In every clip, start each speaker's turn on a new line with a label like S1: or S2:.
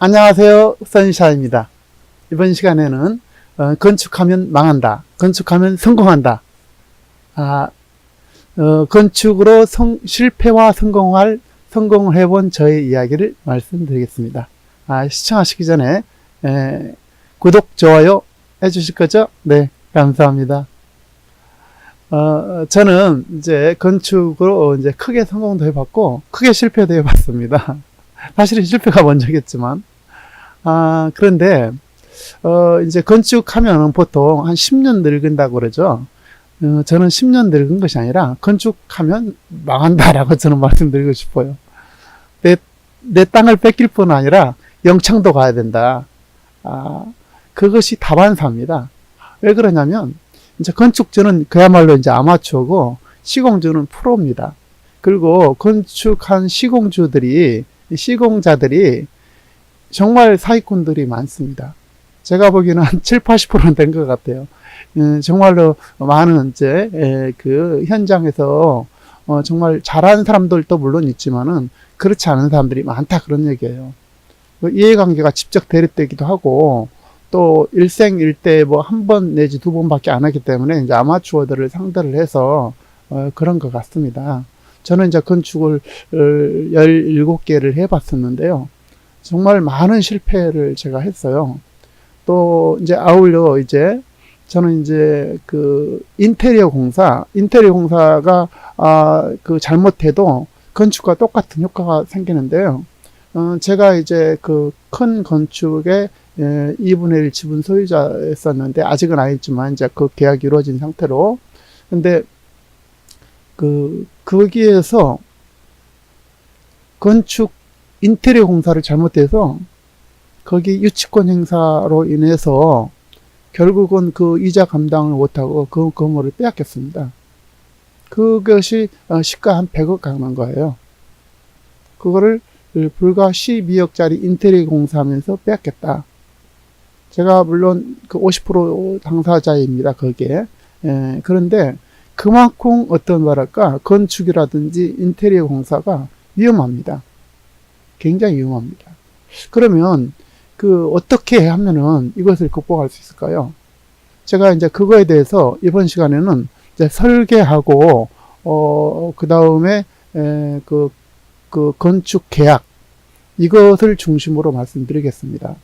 S1: 안녕하세요. 선샤입니다. 이번 시간에는 건축하면 망한다. 건축하면 성공한다. 건축으로 실패와 성공을 해본 저의 이야기를 말씀드리겠습니다. 시청하시기 전에 구독, 좋아요 해주실 거죠? 네, 감사합니다. 저는 이제 건축으로 이제 크게 성공도 해봤고, 크게 실패도 해봤습니다. 사실은 실패가 먼저겠지만, 그런데, 이제 건축하면 보통 한 10년 늙은다고 그러죠. 저는 10년 늙은 것이 아니라 건축하면 망한다라고 저는 말씀드리고 싶어요. 내 땅을 뺏길 뿐 아니라 영창도 가야 된다. 그것이 다반사입니다. 왜 그러냐면, 이제 건축주는 그야말로 이제 아마추어고 시공주는 프로입니다. 그리고 건축한 시공자들이 정말 사기꾼들이 많습니다. 제가 보기에는 한 7, 80%는 된 것 같아요. 정말로 많은 이제 그 현장에서 정말 잘하는 사람들도 물론 있지만은 그렇지 않은 사람들이 많다, 그런 얘기예요. 이해관계가 직접 대립되기도 하고, 또 일생일대 뭐 한 번 내지 두 번밖에 안 하기 때문에 이제 아마추어들을 상대를 해서 그런 것 같습니다. 저는 이제 건축을 17개를 해봤었는데요. 정말 많은 실패를 제가 했어요. 또 이제 아울러 이제 저는 이제 그 인테리어 공사가 그 잘못해도 건축과 똑같은 효과가 생기는데요. 제가 이제 그 큰 건축의 2분의 1 지분 소유자였었는데, 아직은 아니지만 이제 그 계약이 이루어진 상태로. 근데 거기에서 건축 인테리어 공사를 잘못해서 거기 유치권 행사로 인해서 결국은 그 이자 감당을 못하고 그 건물을 빼앗겼습니다. 그것이 시가 한 100억 가는 거예요. 그거를 불과 12억짜리 인테리어 공사하면서 빼앗겼다. 제가 물론 그 50% 당사자입니다, 거기에. 그런데 그만큼 건축이라든지 인테리어 공사가 위험합니다. 굉장히 위험합니다. 그러면 어떻게 하면은 이것을 극복할 수 있을까요? 제가 이제 그거에 대해서 이번 시간에는 이제 설계하고, 그 다음에 건축 계약, 이것을 중심으로 말씀드리겠습니다.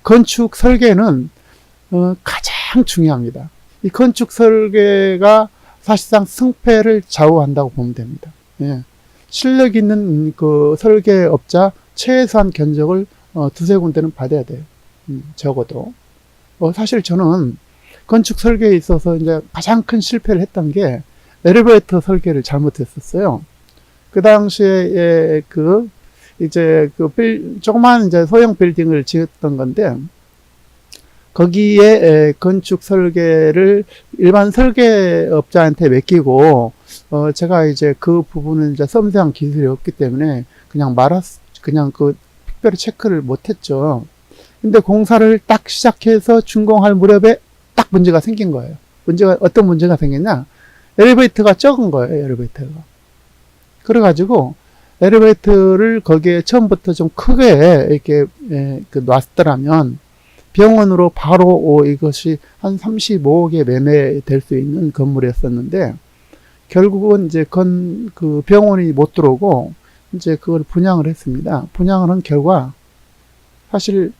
S1: 건축 설계는 가장 중요합니다. 이 건축 설계가 사실상 승패를 좌우한다고 보면 됩니다. 예. 실력 있는 그 설계업자 최소한 견적을 두세 군데는 받아야 돼요. 적어도. 사실 저는 건축 설계에 있어서 이제 가장 큰 실패를 했던 게 엘리베이터 설계를 잘못했었어요. 그 당시에 조그만 이제 소형 빌딩을 지었던 건데, 거기에 건축 설계를 일반 설계업자한테 맡기고, 제가 이제 그 부분은 이제 섬세한 기술이 없기 때문에 그냥 특별히 체크를 못했죠. 근데 공사를 딱 시작해서 준공할 무렵에 딱 문제가 생긴 거예요. 어떤 문제가 생겼냐? 엘리베이터가 적은 거예요, 엘리베이터가. 그래가지고, 엘리베이터를 거기에 처음부터 좀 크게 이렇게 놨더라면 병원으로 바로 이것이 한 35억에 매매될 수 있는 건물이었었는데, 결국은 이제 그 병원이 못 들어오고 이제 그걸 분양을 했습니다. 분양을 한 결과 사실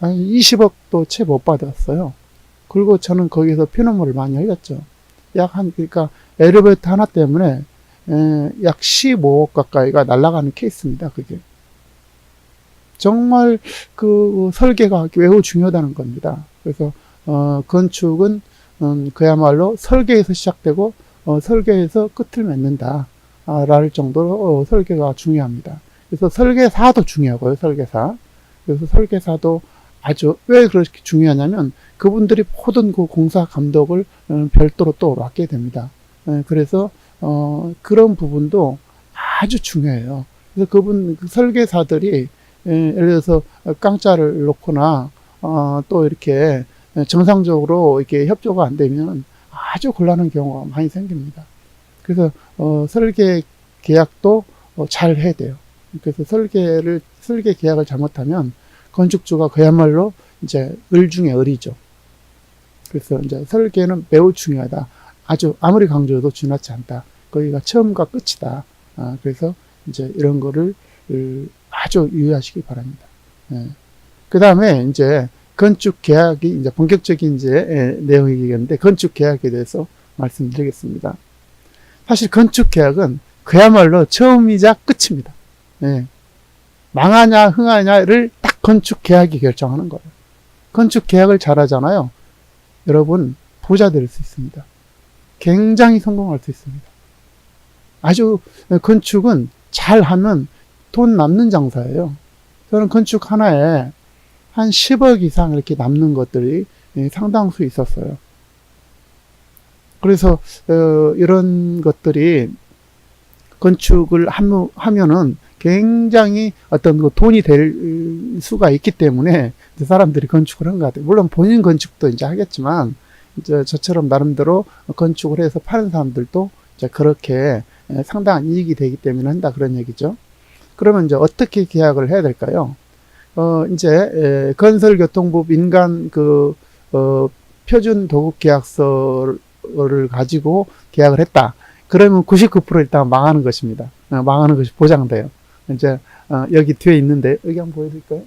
S1: 한 20억도 채 못 받았어요. 그리고 저는 거기서 피눈물을 많이 흘렸죠. 그러니까 엘리베이터 하나 때문에 약 15억 가까이가 날아가는 케이스입니다, 그게. 정말 그 설계가 매우 중요하다는 겁니다. 그래서, 건축은, 그야말로 설계에서 시작되고, 설계에서 끝을 맺는다. 라를 정도로, 설계가 중요합니다. 그래서 설계사도 중요하고요, 설계사. 그래서 설계사도 왜 그렇게 중요하냐면, 그분들이 모든 그 공사 감독을 별도로 또 맡게 됩니다. 그래서, 그런 부분도 아주 중요해요. 그래서 그 설계사들이, 예를 들어서 깡짜를 놓거나, 또 이렇게 정상적으로 이렇게 협조가 안 되면 아주 곤란한 경우가 많이 생깁니다. 그래서, 설계 계약도 잘 해야 돼요. 그래서 설계 계약을 잘못하면 건축주가 그야말로 이제 을 중에 을이죠. 그래서 이제 설계는 매우 중요하다. 아주 아무리 강조해도 지나치 않다. 거기가 처음과 끝이다. 그래서 이제 이런 거를 아주 유의하시기 바랍니다. 예. 그 다음에 이제 건축 계약이 이제 본격적인 이제 내용이겠는데 건축 계약에 대해서 말씀드리겠습니다. 사실 건축 계약은 그야말로 처음이자 끝입니다. 예. 망하냐 흥하냐를 딱 건축 계약이 결정하는 거예요. 건축 계약을 잘하잖아요. 여러분 부자 될 수 있습니다. 굉장히 성공할 수 있습니다. 아주 건축은 잘하면 돈 남는 장사예요. 저는 건축 하나에 한 10억 이상 이렇게 남는 것들이 상당수 있었어요. 그래서 이런 것들이 건축을 하면은 굉장히 어떤 그 돈이 될 수가 있기 때문에 사람들이 건축을 한 것 같아요. 물론 본인 건축도 이제 하겠지만 이제 저처럼 나름대로 건축을 해서 파는 사람들도 이제 그렇게 상당한 이익이 되기 때문에 한다 그런 얘기죠. 그러면 이제 어떻게 계약을 해야 될까요? 이제 건설교통부 민간 표준 도급 계약서를 가지고 계약을 했다. 그러면 99% 일단 망하는 것입니다. 망하는 것이 보장돼요. 이제 여기 뒤에 있는데 여기 한번 보여드릴까요?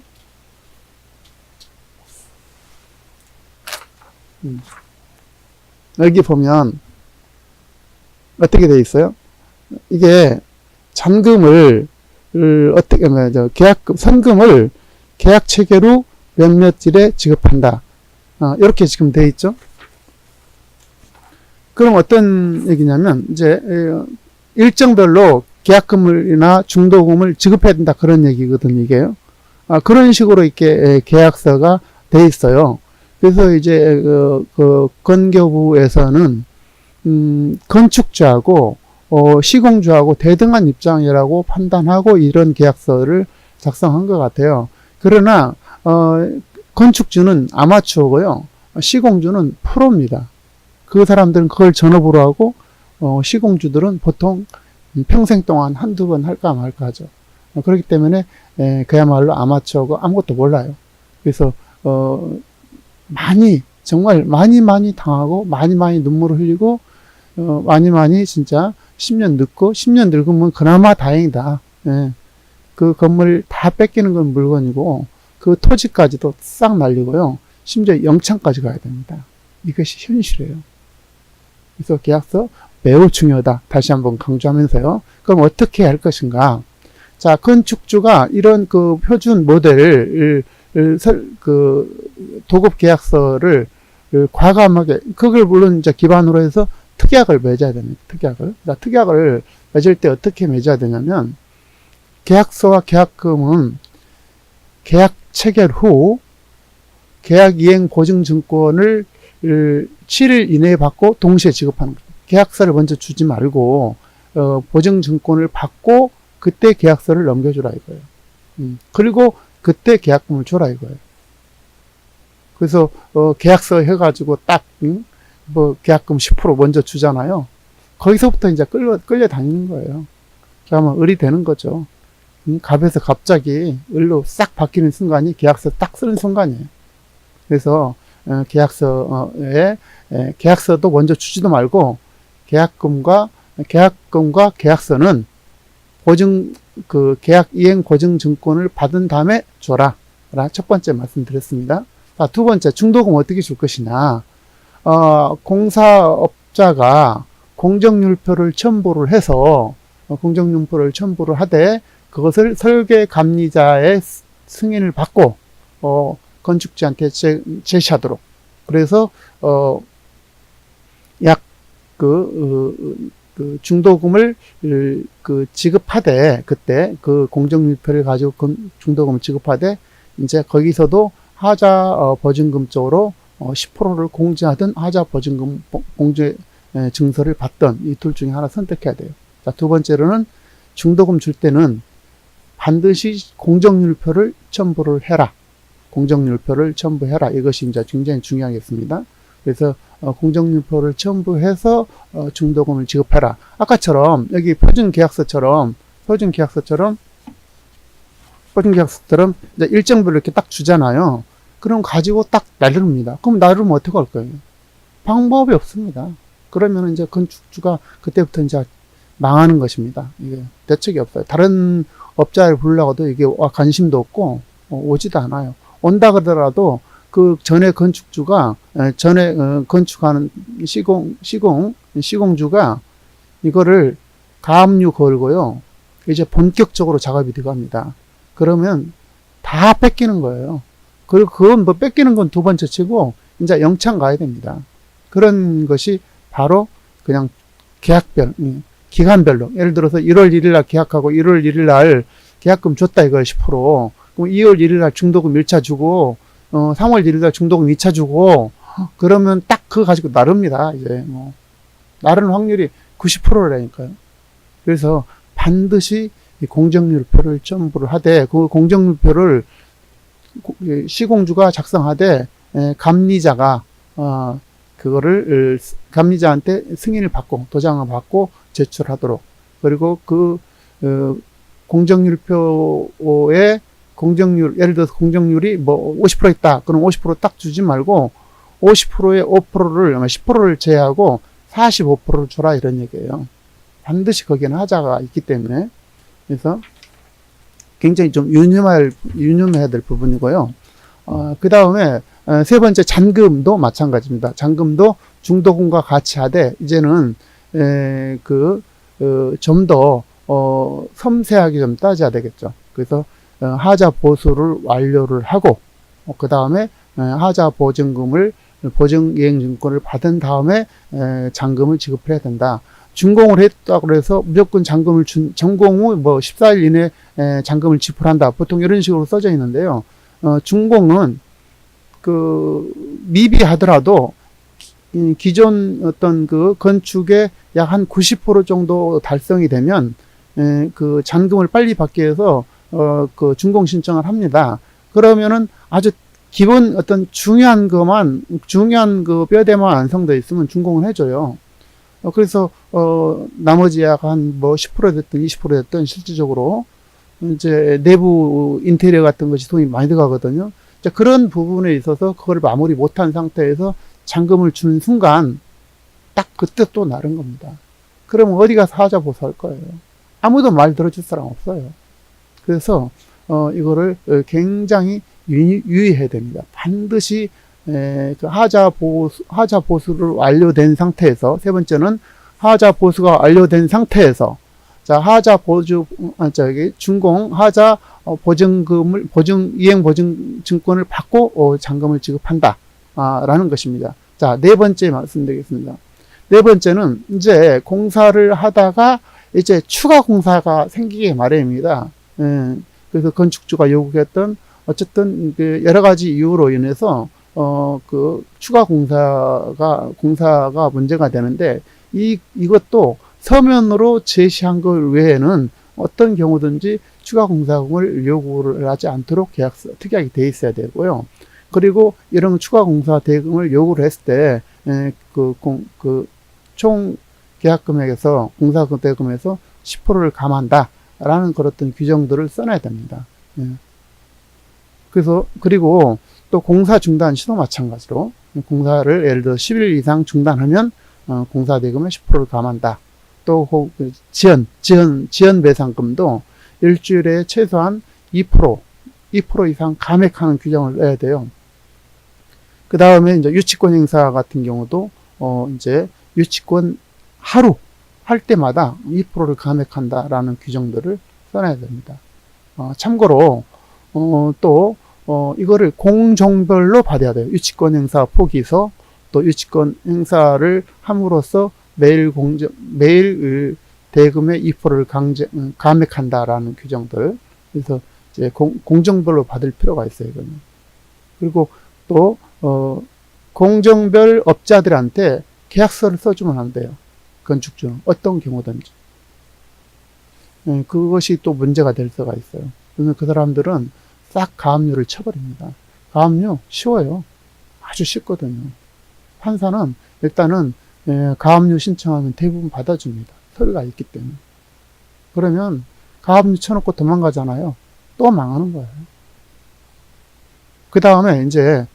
S1: 여기 보면 어떻게 돼 있어요? 이게 잔금을 어떻게 하면 계약금 선금을 계약 체계로 몇몇일에 지급한다. 이렇게 지금 돼 있죠. 그럼 어떤 얘기냐면 이제 일정별로 계약금이나 중도금을 지급해야 된다 그런 얘기거든요. 이게요. 그런 식으로 이렇게 계약서가 돼 있어요. 그래서 이제 건교부에서는 건축주하고 시공주하고 대등한 입장이라고 판단하고 이런 계약서를 작성한 것 같아요. 그러나 건축주는 아마추어고요. 시공주는 프로입니다. 그 사람들은 그걸 전업으로 하고 시공주들은 보통 평생 동안 한두 번 할까 말까 하죠. 그렇기 때문에 그야말로 아마추어고 아무것도 몰라요. 그래서 정말 많이 당하고 많이 눈물을 흘리고 많이 진짜 10년 늙고 10년 늙으면 그나마 다행이다. 예. 그 건물 다 뺏기는 건 물건이고 그 토지까지도 싹 날리고요. 심지어 영창까지 가야 됩니다. 이것이 현실이에요. 그래서 계약서 매우 중요하다. 다시 한번 강조하면서요. 그럼 어떻게 할 것인가? 자, 건축주가 이런 그 표준 모델을 도급 계약서를 과감하게 그걸 물론 이제 기반으로 해서 특약을 맺어야 됩니다. 특약을 맺을 때 어떻게 맺어야 되냐면 계약서와 계약금은 계약 체결 후 계약 이행 보증 증권을 7일 이내에 받고 동시에 지급하는 거예요. 계약서를 먼저 주지 말고 보증 증권을 받고 그때 계약서를 넘겨주라 이거예요. 그리고 그때 계약금을 줘라 이거예요. 그래서 계약서 해가지고 딱 계약금 10% 먼저 주잖아요. 거기서부터 이제 끌려 다니는 거예요. 그러면 을이 되는 거죠. 갑에서 갑자기 을로 싹 바뀌는 순간이 계약서 딱 쓰는 순간이에요. 그래서 계약서도 먼저 주지도 말고 계약금과 계약서는 계약 이행 보증 증권을 받은 다음에 줘라. 첫 번째 말씀드렸습니다. 자, 두 번째, 중도금 어떻게 줄 것이냐. 공사업자가 공정률표를 첨부를 해서, 공정률표를 하되, 그것을 설계감리자의 승인을 받고, 건축주한테 제시하도록. 그래서, 중도금을 지급하되, 그때 그 공정률표를 가지고 중도금을 지급하되, 이제 거기서도 하자 보증금 쪽으로 10%를 공제하든 하자 보증금 공제 증서를 받든 이 둘 중에 하나 선택해야 돼요. 자, 두 번째로는 중도금 줄 때는 반드시 공정률표를 첨부를 해라. 공정률표를 첨부해라. 이것이 이제 굉장히 중요하겠습니다. 그래서 공정률표를 첨부해서 중도금을 지급해라. 아까처럼 여기 표준 계약서처럼 보증계약서처럼 이제 일정별로 이렇게 딱 주잖아요. 그럼 가지고 딱 나릅니다. 그럼 나르면 어떻게 할 거예요? 방법이 없습니다. 그러면 이제 건축주가 그때부터 이제 망하는 것입니다. 이게 대책이 없어요. 다른 업자를 부르려고도 이게 관심도 없고 오지도 않아요. 온다 그러더라도 그 전에 건축주가 전에 건축하는 시공주가 이거를 가압류 걸고요. 이제 본격적으로 작업이 들어갑니다. 그러면 다 뺏기는 거예요. 그리고 그건 뭐 뺏기는 건 두 번째 치고 이제 영창 가야 됩니다. 그런 것이 바로 그냥 계약별, 기간별로. 예를 들어서 1월 1일 날 계약하고 1월 1일 날 계약금 줬다 이거예요, 10%. 그럼 2월 1일 날 중도금 1차 주고, 3월 1일 날 중도금 2차 주고, 그러면 딱 그거 가지고 나릅니다, 이제. 나르는 확률이 90%라니까요. 그래서 반드시 이 공정률표를 첨부를 하되, 그 공정률표를 시공주가 작성하되, 감리자가, 그거를 감리자한테 승인을 받고 도장을 받고 제출하도록. 그리고 그 공정률표에 공정률, 예를 들어서 공정률이 뭐 50% 있다. 그럼 50% 딱 주지 말고 50%에 5%를 10%를 제외하고 45%를 줘라 이런 얘기예요. 반드시 거기에는 하자가 있기 때문에. 그래서 굉장히 좀 유념해야 될 부분이고요. 그 다음에 세 번째 잔금도 마찬가지입니다. 잔금도 중도금과 같이 하되 이제는 좀 더 섬세하게 좀 따져야 되겠죠. 그래서 하자 보수를 완료를 하고 그 다음에 하자 보증금을 보증이행증권을 받은 다음에 잔금을 지급을 해야 된다. 준공을 했다고 그래서 무조건 잔금을 준공 후 뭐 14일 이내 잔금을 지불한다. 보통 이런 식으로 써져 있는데요. 준공은 미비하더라도 기존 어떤 그 건축의 약 한 90% 정도 달성이 되면 그 잔금을 빨리 받기 위해서 그 준공 신청을 합니다. 그러면은 아주 기본 어떤 중요한 그 뼈대만 완성되어 있으면 준공을 해줘요. 그래서 나머지 약 한 뭐 10% 됐든 20% 됐든 실질적으로 이제 내부 인테리어 같은 것이 돈이 많이 들어가거든요. 그런 부분에 있어서 그걸 마무리 못한 상태에서 잔금을 주는 순간 딱 그때 또 나른 겁니다. 그러면 어디 가서 하자 보수할 거예요. 아무도 말 들어줄 사람 없어요. 그래서 이거를 굉장히 유의해야 됩니다. 반드시 그 하자 보수를 완료된 상태에서, 세 번째는 하자 보수가 완료된 상태에서, 준공 하자 보증금을 이행 보증증권을 받고 잔금을 지급한다 라는 것입니다. 자, 네 번째 말씀드리겠습니다. 네 번째는 이제 공사를 하다가 이제 추가 공사가 생기게 마련입니다. 그래서 건축주가 요구했던 어쨌든 그 여러 가지 이유로 인해서 그 추가 공사가 문제가 되는데 이것도 서면으로 제시한 것 외에는 어떤 경우든지 추가 공사금을 요구를 하지 않도록 계약서 특이하게 돼 있어야 되고요. 그리고 이런 추가 공사 대금을 요구를 했을 때 총 계약 금액에서 공사 대금에서 10%를 감한다라는 그런 규정들을 써놔야 됩니다. 그리고 또 공사 중단 시도 마찬가지로 공사를 예를 들어 10일 이상 중단하면 공사 대금의 10%를 감한다. 또 지연 배상금도 일주일에 최소한 2% 이상 감액하는 규정을 넣어야 돼요. 그 다음에 이제 유치권 행사 같은 경우도 이제 유치권 하루 할 때마다 2%를 감액한다라는 규정들을 써놔야 됩니다. 참고로 또 이거를 공종별로 받아야 돼요. 유치권 행사 포기서, 또 유치권 행사를 함으로써 매일 대금의 2%를 감액한다라는 규정들. 그래서 이제 공정별로 받을 필요가 있어요, 이거는. 그리고 또 공정별 업자들한테 계약서를 써주면 안 돼요. 건축주는 어떤 경우든지. 그것이 또 문제가 될 수가 있어요. 그러면 그 사람들은 싹 가압류를 쳐버립니다. 가압류 쉬워요. 아주 쉽거든요. 판사는 일단은 가압류 신청하면 대부분 받아줍니다. 서류가 있기 때문에. 그러면 가압류 쳐놓고 도망가잖아요. 또 망하는 거예요. 그 다음에 이제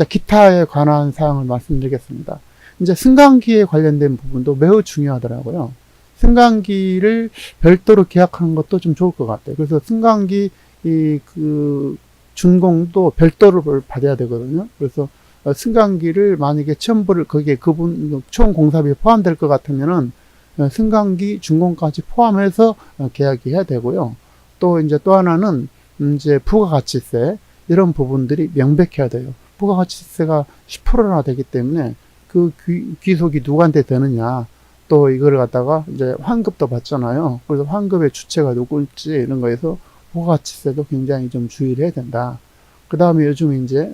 S1: 기타에 관한 사항을 말씀드리겠습니다. 이제 승강기에 관련된 부분도 매우 중요하더라고요. 승강기를 별도로 계약하는 것도 좀 좋을 것 같아요. 그래서 승강기 준공도 별도로 받아야 되거든요. 그래서 승강기를 만약에 첨부를 거기에 총 공사비 포함될 것 같으면은 승강기 준공까지 포함해서 계약이 해야 되고요. 또 이제 또 하나는 이제 부가가치세 이런 부분들이 명백해야 돼요. 부가가치세가 10%나 되기 때문에 그 귀속이 누구한테 되느냐, 또 이걸 갖다가 이제 환급도 받잖아요. 그래서 환급의 주체가 누구일지 이런 거에서 부가가치세도 굉장히 좀 주의를 해야 된다. 그 다음에 요즘 이제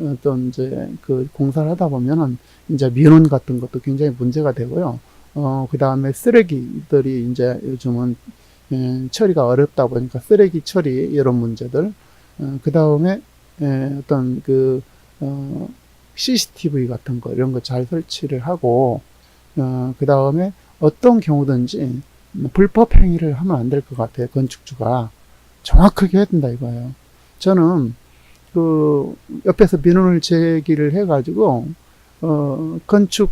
S1: 그 공사를 하다 보면은 이제 민원 같은 것도 굉장히 문제가 되고요. 그 다음에 쓰레기들이 이제 요즘은 처리가 어렵다 보니까 쓰레기 처리 이런 문제들, 그 다음에 CCTV 같은 거 이런 거 잘 설치를 하고, 그 다음에 어떤 경우든지 불법 행위를 하면 안 될 것 같아요. 건축주가 정확하게 해야 된다 이거예요. 저는 옆에서 민원을 제기를 해가지고 건축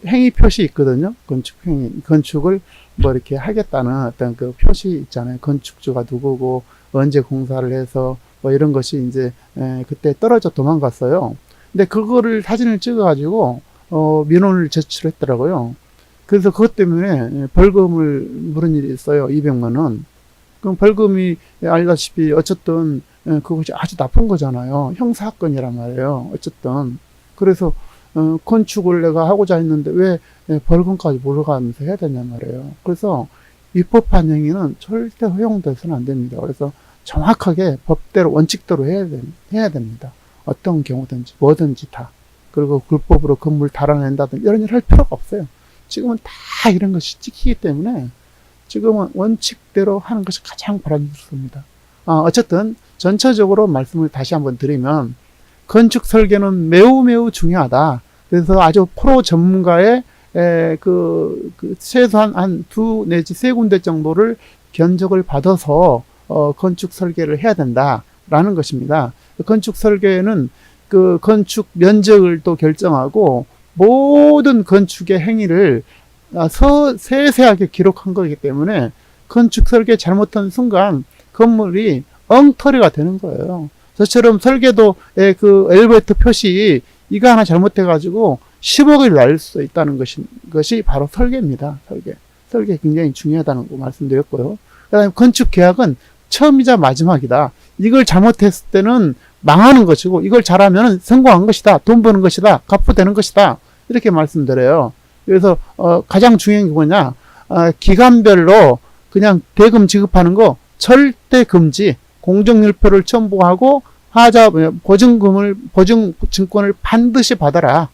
S1: 행위 표시 있거든요. 건축을 뭐 이렇게 하겠다는 어떤 그 표시 있잖아요. 건축주가 누구고 언제 공사를 해서 뭐 이런 것이 이제 그때 떨어져 도망갔어요. 근데 그거를 사진을 찍어가지고 민원을 제출했더라고요. 그래서 그것 때문에 벌금을 물은 일이 있어요. 200만 원. 그럼 벌금이 알다시피 어쨌든 그것이 아주 나쁜 거잖아요. 형사건이란 말이에요. 어쨌든 그래서 건축을 내가 하고자 했는데 왜 벌금까지 몰아가면서 해야 되냐 말이에요. 그래서 위법한 행위는 절대 허용돼서는 안 됩니다. 그래서 정확하게 법대로 원칙대로 해야 됩니다. 어떤 경우든지 뭐든지 다. 그리고 불법으로 건물 달아낸다든지 이런 일 할 필요가 없어요. 지금은 다 이런 것이 찍히기 때문에 지금은 원칙대로 하는 것이 가장 바람직합니다. 어쨌든 전체적으로 말씀을 다시 한번 드리면 건축 설계는 매우 매우 중요하다. 그래서 아주 프로 전문가의 최소한 한 2 내지 3군데 정도를 견적을 받아서 건축 설계를 해야 된다라는 것입니다. 건축 설계는 그 건축 면적을 또 결정하고 모든 건축의 행위를 세세하게 기록한 거기 때문에 건축 설계 잘못한 순간 건물이 엉터리가 되는 거예요. 저처럼 설계도의 그 엘리베이터 표시 이거 하나 잘못해가지고 10억을 날 수 있다는 것이 바로 설계입니다. 설계 굉장히 중요하다는 거 말씀드렸고요. 그 다음에 건축 계약은 처음이자 마지막이다. 이걸 잘못했을 때는 망하는 것이고 이걸 잘하면 성공한 것이다. 돈 버는 것이다. 갚아되는 것이다. 이렇게 말씀드려요. 그래서 가장 중요한 게 뭐냐, 기간별로 그냥 대금 지급하는 거 절대 금지. 공정률표를 첨부하고 보증증권을 반드시 받아라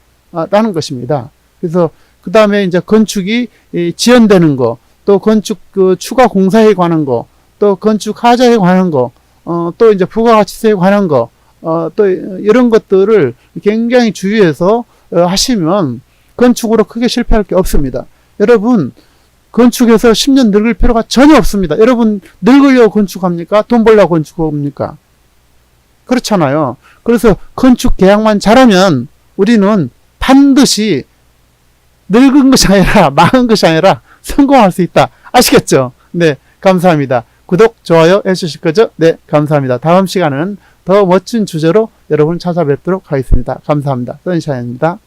S1: 라는 것입니다. 그래서 그 다음에 이제 건축이 지연되는 거, 또 건축 추가 공사에 관한 거, 또 건축 하자에 관한 거, 또 이제 부가가치세에 관한 거, 또 이런 것들을 굉장히 주의해서 하시면 건축으로 크게 실패할 게 없습니다. 여러분, 건축에서 10년 늙을 필요가 전혀 없습니다. 여러분, 늙으려고 건축합니까? 돈 벌려고 건축합니까? 그렇잖아요. 그래서 건축 계약만 잘하면 우리는 반드시 늙은 것이 아니라 망한 것이 아니라 성공할 수 있다. 아시겠죠? 네, 감사합니다. 구독, 좋아요 해주실 거죠? 네, 감사합니다. 다음 시간은 더 멋진 주제로 여러분 찾아뵙도록 하겠습니다. 감사합니다. 선샤인입니다.